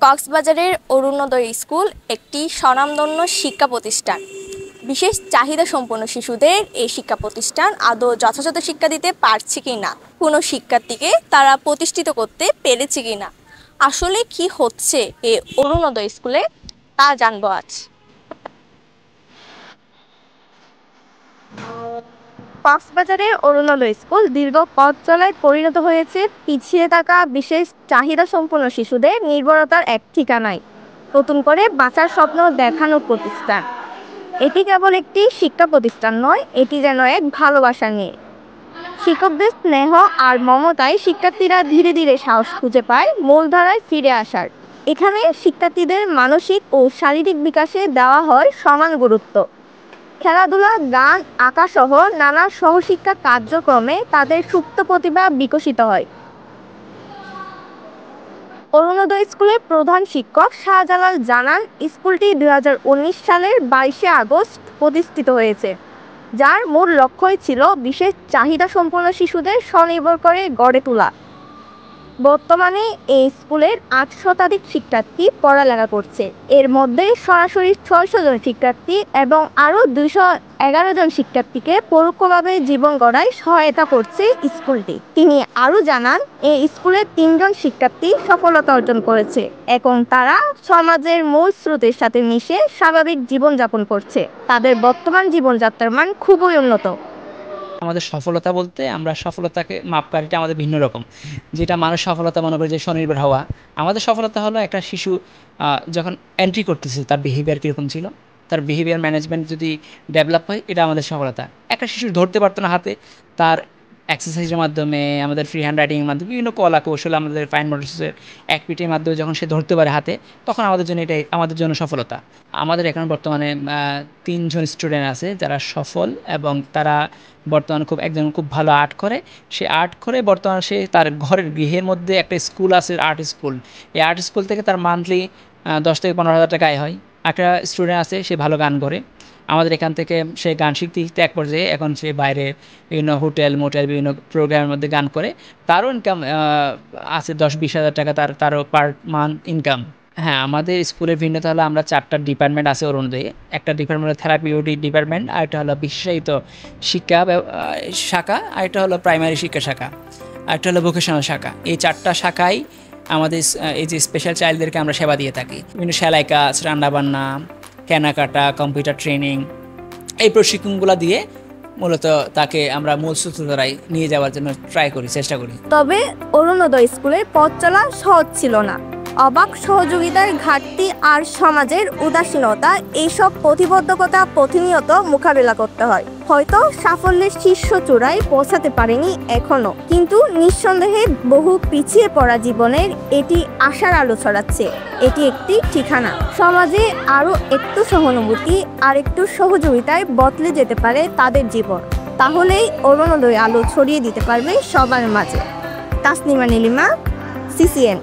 কক্সবাজারের অরুণোদয় স্কুল একটি স্বনামধন্য শিক্ষা প্রতিষ্ঠান। বিশেষ চাহিদা সম্পন্ন শিশুদের এই শিক্ষা প্রতিষ্ঠান আদৌ যথাযথ শিক্ষা দিতে পারছে কিনা, কোনো শিক্ষার্থীকে তারা প্রতিষ্ঠিত করতে পেরেছে কিনা, আসলে কি হচ্ছে এই অরুণোদয় স্কুলে তা জানবো আজ। কক্সবাজারের অরুণোদয় স্কুল দীর্ঘ পথ চলায় পরিণত হয়েছে পিছিয়ে থাকা বিশেষ চাহিদা সম্পন্ন শিশুদের নির্ভরতার এক ঠিকানায়, নতুন করে বাঁচার স্বপ্ন দেখানোর প্রতিষ্ঠান। এটি কেবল একটি শিক্ষা প্রতিষ্ঠান নয়, এটি যেন এক ভালোবাসা নিয়ে। শিক্ষকদের স্নেহ আর মমতায় শিক্ষার্থীরা ধীরে ধীরে সাহস খুঁজে পায় মূলধারায় ফিরে আসার। এখানে শিক্ষার্থীদের মানসিক ও শারীরিক বিকাশে দেওয়া হয় সমান গুরুত্ব। খেলাধুলা, গান, আঁকা সহ নানা সহশিক্ষা কার্যক্রমে তাদের সুপ্ত প্রতিভা বিকশিত হয়। অরুণোদয় স্কুলের প্রধান শিক্ষক শাহজালাল জানান, স্কুলটি 2019 সালের 22শে আগস্ট প্রতিষ্ঠিত হয়েছে, যার মূল লক্ষ্যই ছিল বিশেষ চাহিদা সম্পন্ন শিশুদের স্বনির্ভর করে গড়ে তোলা। বর্তমানে এই স্কুলের 8 শতাধিক শিক্ষার্থী পড়ালেখা করছে। এর মধ্যে সরাসরি 600 জন শিক্ষার্থী এবং আরও 211 জন শিক্ষার্থীকে পরোক্ষভাবে জীবন গড়ায় সহায়তা করছে স্কুলটি। তিনি আরও জানান, এই স্কুলের 3 জন শিক্ষার্থী সফলতা অর্জন করেছে। এখন তারা সমাজের মূল স্রোতের সাথে মিশে স্বাভাবিক জীবনযাপন করছে। তাদের বর্তমান জীবনযাত্রার মান খুবই উন্নত। আমাদের সফলতা বলতে আমরা সফলতাকে মাপকাঠিটা আমাদের ভিন্ন রকম। যেটা মানুষ সফলতা মনে করে যে স্বনির্ভর হওয়া, আমাদের সফলতা হলো একটা শিশু যখন এন্ট্রি করতেছে তার বিহেভিয়ার কীরকম ছিল, তার বিহেভিয়ার ম্যানেজমেন্ট যদি ডেভেলপ হয়, এটা আমাদের সফলতা। একটা শিশু ধরতে পারতো না হাতে, তার এক্সারসাইজের মাধ্যমে, আমাদের ফ্রি হ্যান্ড রাইটিংয়ের মাধ্যমে, বিভিন্ন কলা কৌশল, আমাদের ফাইন মোটরসের অ্যাক্টিভিটির মাধ্যমে যখন সে ধরতে পারে হাতে, তখন আমাদের জন্য এটাই আমাদের জন্য সফলতা। আমাদের এখানে বর্তমানে 3 জন স্টুডেন্ট আছে যারা সফল, এবং তারা বর্তমানে একজন খুব ভালো আর্ট করে। সে আর্ট করে বর্তমানে সে তার ঘরের গৃহের মধ্যে একটা স্কুল আছে, আর্ট স্কুল। এই আর্ট স্কুল থেকে তার মান্থলি 10 থেকে 15 হাজার টাকা আয় হয়। একটা স্টুডেন্ট আছে, সে ভালো গান করে। আমাদের এখান থেকে সে গান শিখতে শিখতে এক পর্যায়ে এখন সে বাইরে বিভিন্ন হোটেল মোটেল বিভিন্ন প্রোগ্রামের মধ্যে গান করে। তারও ইনকাম আছে 10-20 হাজার টাকা, তারও পার মান্থ ইনকাম। হ্যাঁ, আমাদের স্কুলের ভিন্নতা হলো আমরা 4টা ডিপার্টমেন্ট আছে অরুণোদয়ে। একটা ডিপার্টমেন্ট হলো থেরাপিউটিক ডিপার্টমেন্ট, আরেকটা হলো বিশেষায়িত শিক্ষা শাখা, আরেকটা হলো প্রাইমারি শিক্ষা শাখা, আরেকটা হলো ভোকেশনাল শাখা। এই 4টা শাখায় আমাদের এই যে স্পেশাল চাইল্ডদেরকে আমরা সেবা দিয়ে থাকি। বিভিন্ন সেলাই কাজ, রান্নাবান্না, কেনাকাটা, কম্পিউটার ট্রেনিং, এই প্রশিক্ষণগুলো দিয়ে মূলত তাকে আমরা মূল সূত্রধারায় নিয়ে যাওয়ার জন্য চেষ্টা করি। তবে অরুণোদয় স্কুলের পথ চলা সহজ ছিল না। অবাক সহযোগিতার ঘাটতি আর সমাজের উদাসীনতা, এইসব প্রতিবদ্ধকতা প্রতিনিয়ত মোকাবেলা করতে হয়। হয়তো সাফল্যের শীর্ষ চূড়ায় পৌঁছাতে পারেনি এখনো, কিন্তু নিঃসন্দেহে বহু পিছিয়ে পড়া জীবনের এটি আশার আলো ছড়াচ্ছে। এটি একটি ঠিকানা। সমাজে আরও একটু সহানুভূতি আর একটু সহযোগিতায় বদলে যেতে পারে তাদের জীবন। তাহলেই অরুণোদয় আলো ছড়িয়ে দিতে পারবে সবার মাঝে। তাসনিমা নীলিমা, CCN।